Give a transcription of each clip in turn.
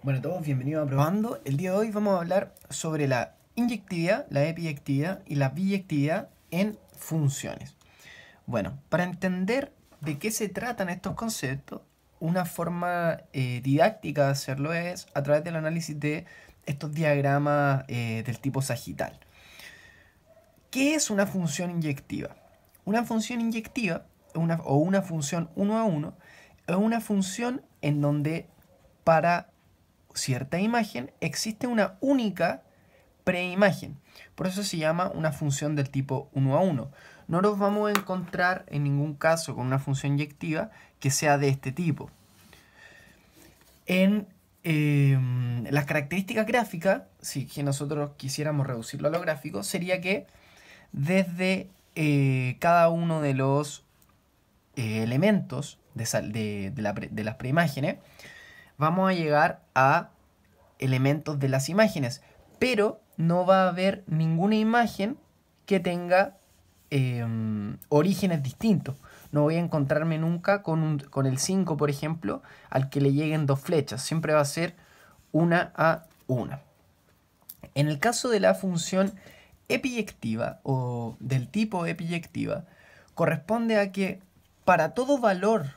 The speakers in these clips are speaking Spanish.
Bueno, todos bienvenidos a Probando. El día de hoy vamos a hablar sobre la inyectividad, la epiyectividad y la biyectividad en funciones. Bueno, para entender de qué se tratan estos conceptos, una forma didáctica de hacerlo es a través del análisis de estos diagramas del tipo sagital. ¿Qué es una función inyectiva? Una función inyectiva o una función 1 a 1 es una función en donde para cierta imagen existe una única preimagen. Por eso se llama una función del tipo 1 a 1. No nos vamos a encontrar en ningún caso con una función inyectiva que sea de este tipo. En las características gráficas, si que nosotros quisiéramos reducirlo a lo gráfico, sería que desde cada uno de los elementos de las preimágenes vamos a llegar a elementos de las imágenes, pero no va a haber ninguna imagen que tenga orígenes distintos. No voy a encontrarme nunca con el 5, por ejemplo, al que le lleguen dos flechas. Siempre va a ser una a una. En el caso de la función epiyectiva o del tipo epiyectiva, corresponde a que para todo valor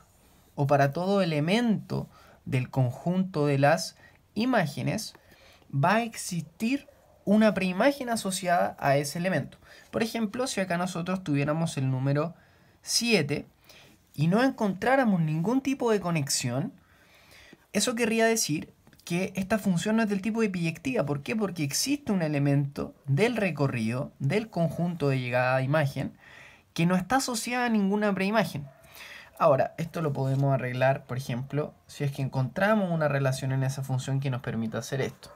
o para todo elemento del conjunto de las imágenes va a existir una preimagen asociada a ese elemento. Por ejemplo, si acá nosotros tuviéramos el número 7 y no encontráramos ningún tipo de conexión, eso querría decir que esta función no es del tipo epiyectiva. ¿Por qué? Porque existe un elemento del recorrido, del conjunto de llegada a imagen, que no está asociada a ninguna preimagen. Ahora, esto lo podemos arreglar, por ejemplo, si es que encontramos una relación en esa función que nos permita hacer esto.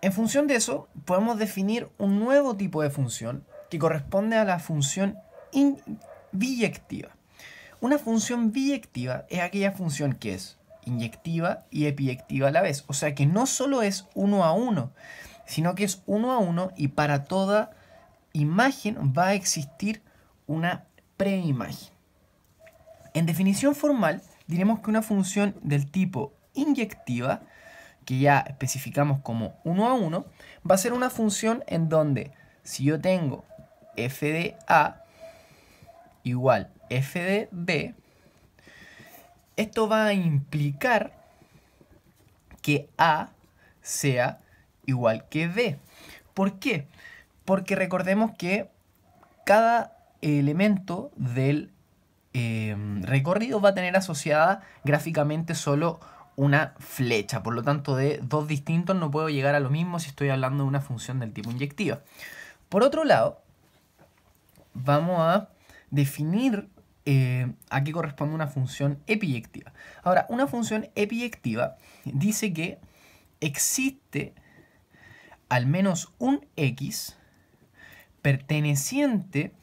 En función de eso, podemos definir un nuevo tipo de función que corresponde a la función biyectiva. Una función biyectiva es aquella función que es inyectiva y epiyectiva a la vez. O sea que no solo es 1 a 1, sino que es 1 a 1 y para toda imagen va a existir una preimagen. En definición formal, diremos que una función del tipo inyectiva, que ya especificamos como 1 a 1, va a ser una función en donde si yo tengo f de a igual f de b, esto va a implicar que a sea igual que b. ¿Por qué? Porque recordemos que cada elemento del recorrido va a tener asociada gráficamente solo una flecha. Por lo tanto, de dos distintos no puedo llegar a lo mismo si estoy hablando de una función del tipo inyectiva. Por otro lado, vamos a definir a qué corresponde una función epiyectiva. Ahora, una función epiyectiva dice que existe al menos un x perteneciente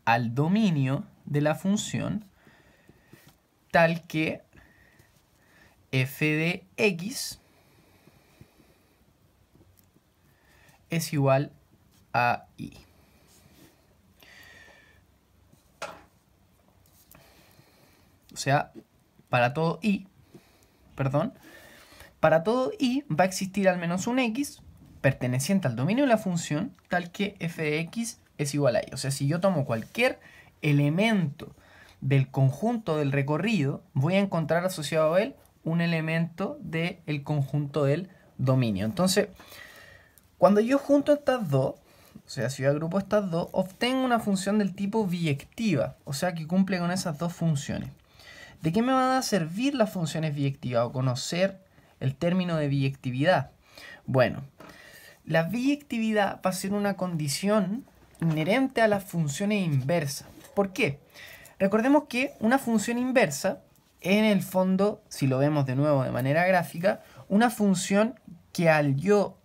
al dominio de la función tal que f de x es igual a y. O sea, para todo y va a existir al menos un x perteneciente al dominio de la función tal que f de x es igual a y. O sea, si yo tomo cualquier elemento del conjunto del recorrido, voy a encontrar asociado a él un elemento del conjunto del dominio. Entonces, cuando yo junto estas dos, o sea, si yo agrupo estas dos, obtengo una función del tipo biyectiva, o sea, que cumple con esas dos funciones. ¿De qué me van a servir las funciones biyectivas o conocer el término de biyectividad? Bueno, la biyectividad va a ser una condición inherente a las funciones inversas. ¿Por qué? Recordemos que una función inversa, en el fondo, si lo vemos de nuevo de manera gráfica, una función que al yo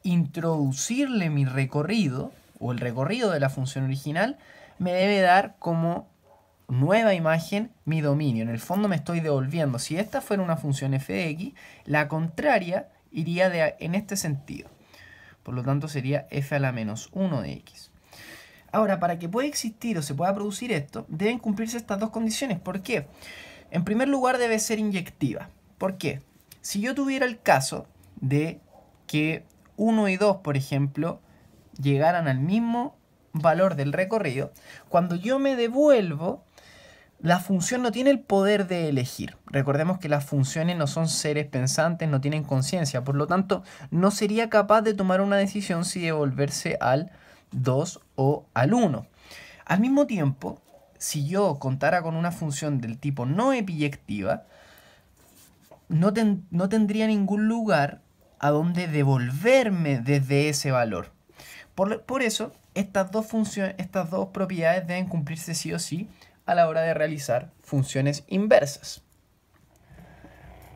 introducirle mi recorrido, o el recorrido de la función original, me debe dar como nueva imagen mi dominio. En el fondo me estoy devolviendo. Si esta fuera una función f de x, la contraria iría en este sentido. Por lo tanto sería f a la menos 1 de x. Ahora, para que pueda existir o se pueda producir esto, deben cumplirse estas dos condiciones. ¿Por qué? En primer lugar debe ser inyectiva. ¿Por qué? Si yo tuviera el caso de que 1 y 2, por ejemplo, llegaran al mismo valor del recorrido, cuando yo me devuelvo, la función no tiene el poder de elegir. Recordemos que las funciones no son seres pensantes, no tienen conciencia, por lo tanto, no sería capaz de tomar una decisión si devolverse al 2 o al 1. Al mismo tiempo, si yo contara con una función del tipo no epiyectiva, no tendría ningún lugar a donde devolverme desde ese valor. Por eso, estas dos propiedades deben cumplirse sí o sí a la hora de realizar funciones inversas.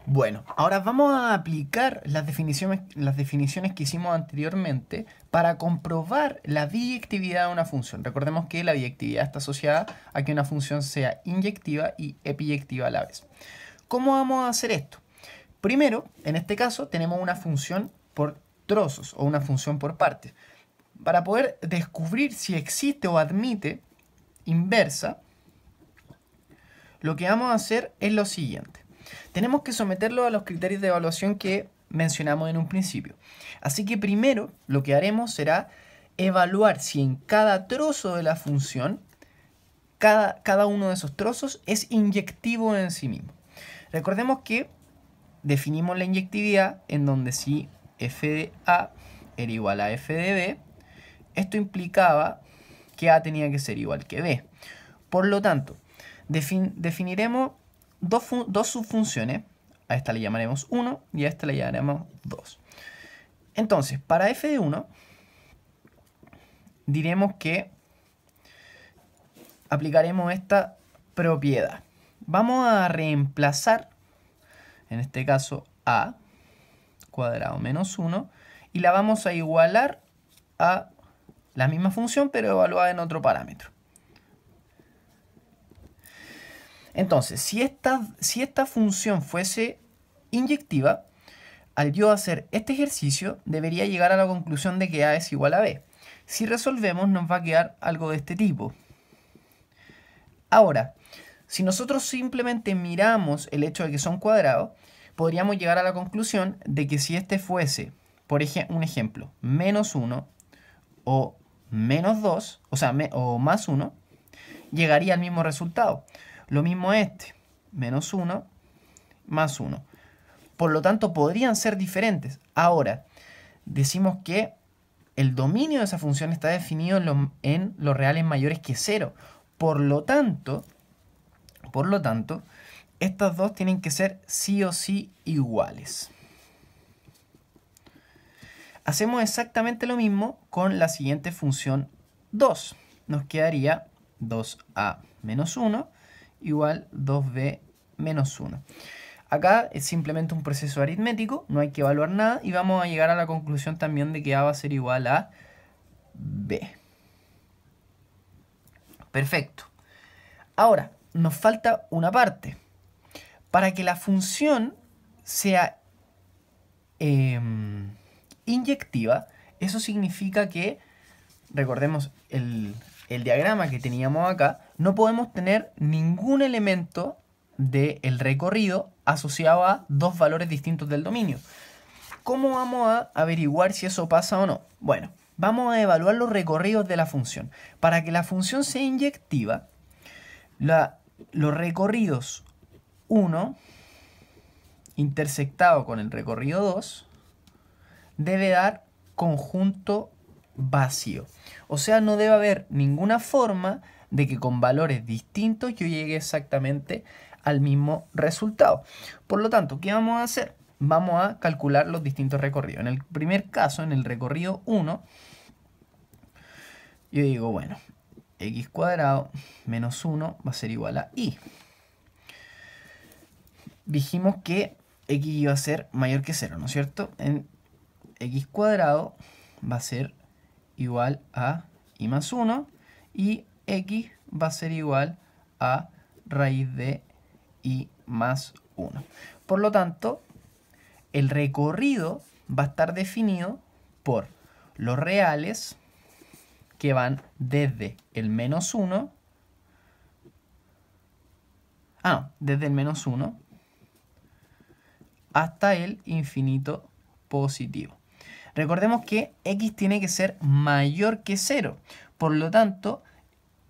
Bueno, ahora vamos a aplicar las definiciones que hicimos anteriormente para comprobar la biyectividad de una función. Recordemos que la biyectividad está asociada a que una función sea inyectiva y epiyectiva a la vez. ¿Cómo vamos a hacer esto? Primero, en este caso, tenemos una función por trozos o una función por partes. Para poder descubrir si existe o admite inversa, lo que vamos a hacer es lo siguiente. Tenemos que someterlo a los criterios de evaluación que mencionamos en un principio. Así que primero lo que haremos será evaluar si en cada trozo de la función, cada uno de esos trozos es inyectivo en sí mismo. Recordemos que definimos la inyectividad en donde si f de A era igual a f de B, esto implicaba que A tenía que ser igual que B. Por lo tanto, definiremos dos subfunciones. A esta le llamaremos 1 y a esta le llamaremos 2. Entonces, para f de 1, diremos que aplicaremos esta propiedad. Vamos a reemplazar, en este caso, a cuadrado menos 1 y la vamos a igualar a la misma función pero evaluada en otro parámetro. Entonces, si esta función fuese inyectiva, al yo hacer este ejercicio, debería llegar a la conclusión de que A es igual a B. Si resolvemos, nos va a quedar algo de este tipo. Ahora, si nosotros simplemente miramos el hecho de que son cuadrados, podríamos llegar a la conclusión de que si este fuese, por un ejemplo, menos 1 o menos 2, o más 1, llegaría al mismo resultado. Lo mismo este, menos 1, más 1. Por lo tanto, podrían ser diferentes. Ahora, decimos que el dominio de esa función está definido en los reales mayores que 0. Por lo tanto, estas dos tienen que ser sí o sí iguales. Hacemos exactamente lo mismo con la siguiente función 2. Nos quedaría 2a menos 1 igual 2b menos 1. Acá es simplemente un proceso aritmético, no hay que evaluar nada y vamos a llegar a la conclusión también de que a va a ser igual a b. Perfecto. Ahora, nos falta una parte. Para que la función sea inyectiva, eso significa que, recordemos el diagrama que teníamos acá, no podemos tener ningún elemento del recorrido asociado a dos valores distintos del dominio. ¿Cómo vamos a averiguar si eso pasa o no? Bueno, vamos a evaluar los recorridos de la función. Para que la función sea inyectiva, los recorridos 1 intersectado con el recorrido 2 debe dar conjunto vacío. O sea, no debe haber ninguna forma de que con valores distintos yo llegue exactamente al mismo resultado. Por lo tanto, ¿qué vamos a hacer? Vamos a calcular los distintos recorridos. En el primer caso, en el recorrido 1, yo digo, bueno, x cuadrado menos 1 va a ser igual a y. Dijimos que x iba a ser mayor que 0, ¿no es cierto? En x cuadrado va a ser igual a y más 1 y x va a ser igual a raíz de y más 1. Por lo tanto, el recorrido va a estar definido por los reales que van desde el menos 1, desde el menos 1 hasta el infinito positivo. Recordemos que x tiene que ser mayor que 0. Por lo tanto,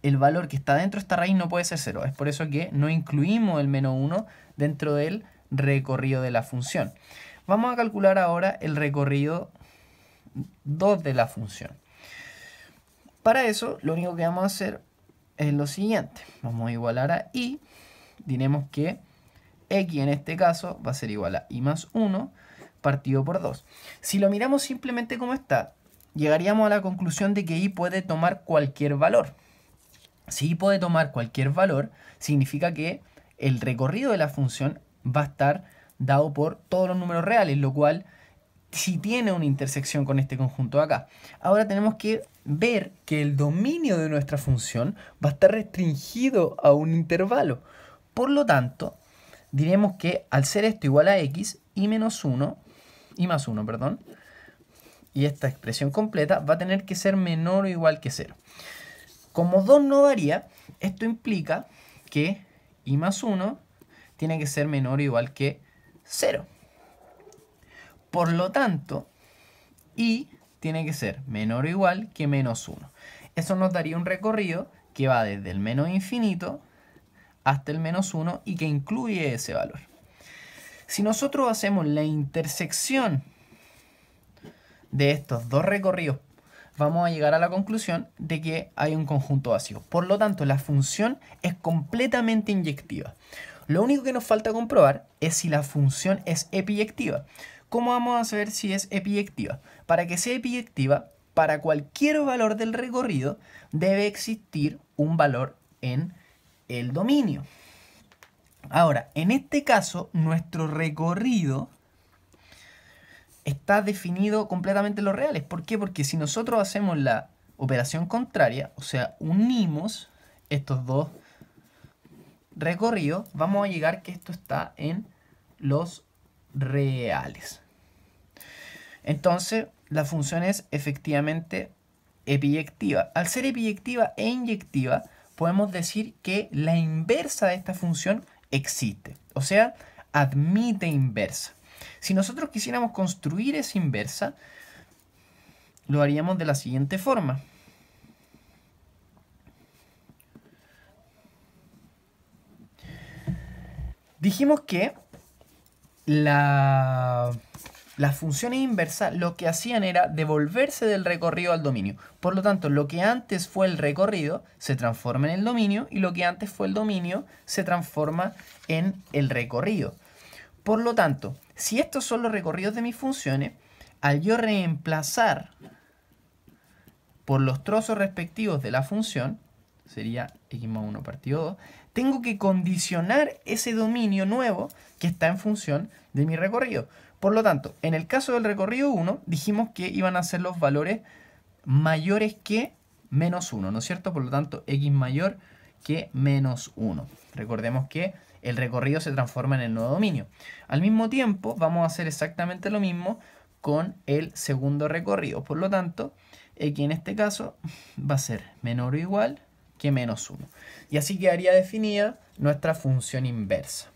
el valor que está dentro de esta raíz no puede ser 0. Es por eso que no incluimos el menos 1 dentro del recorrido de la función. Vamos a calcular ahora el recorrido 2 de la función. Para eso, lo único que vamos a hacer es lo siguiente. Vamos a igualar a y. Diremos que x en este caso va a ser igual a y más 1 partido por 2. Si lo miramos simplemente como está, llegaríamos a la conclusión de que y puede tomar cualquier valor. Si y puede tomar cualquier valor, significa que el recorrido de la función va a estar dado por todos los números reales, lo cual si tiene una intersección con este conjunto de acá. Ahora tenemos que ver que el dominio de nuestra función va a estar restringido a un intervalo. Por lo tanto, diremos que al ser esto igual a x, y más 1, perdón, y esta expresión completa va a tener que ser menor o igual que 0. Como 2 no varía, esto implica que y más 1 tiene que ser menor o igual que 0. Por lo tanto, y tiene que ser menor o igual que menos 1. Eso nos daría un recorrido que va desde el menos infinito hasta el menos 1 y que incluye ese valor. Si nosotros hacemos la intersección de estos dos recorridos, vamos a llegar a la conclusión de que hay un conjunto vacío. Por lo tanto, la función es completamente inyectiva. Lo único que nos falta comprobar es si la función es epiyectiva. ¿Cómo vamos a saber si es epiyectiva? Para que sea epiyectiva, para cualquier valor del recorrido debe existir un valor en el dominio. Ahora, en este caso, nuestro recorrido está definido completamente en los reales. ¿Por qué? Porque si nosotros hacemos la operación contraria, o sea, unimos estos dos recorridos, vamos a llegar que esto está en los reales. Entonces, la función es efectivamente epiyectiva. Al ser epiyectiva e inyectiva, podemos decir que la inversa de esta función existe. O sea, admite inversa. Si nosotros quisiéramos construir esa inversa, lo haríamos de la siguiente forma. Dijimos que las funciones inversas lo que hacían era devolverse del recorrido al dominio. Por lo tanto, lo que antes fue el recorrido se transforma en el dominio y lo que antes fue el dominio se transforma en el recorrido. Por lo tanto, si estos son los recorridos de mis funciones, al yo reemplazar por los trozos respectivos de la función, sería x más 1 partido 2, tengo que condicionar ese dominio nuevo que está en función de mi recorrido. Por lo tanto, en el caso del recorrido 1, dijimos que iban a ser los valores mayores que menos 1, ¿no es cierto? Por lo tanto, x mayor que menos 1. Recordemos que el recorrido se transforma en el nuevo dominio. Al mismo tiempo, vamos a hacer exactamente lo mismo con el segundo recorrido. Por lo tanto, x en este caso va a ser menor o igual que menos 1. Y así quedaría definida nuestra función inversa.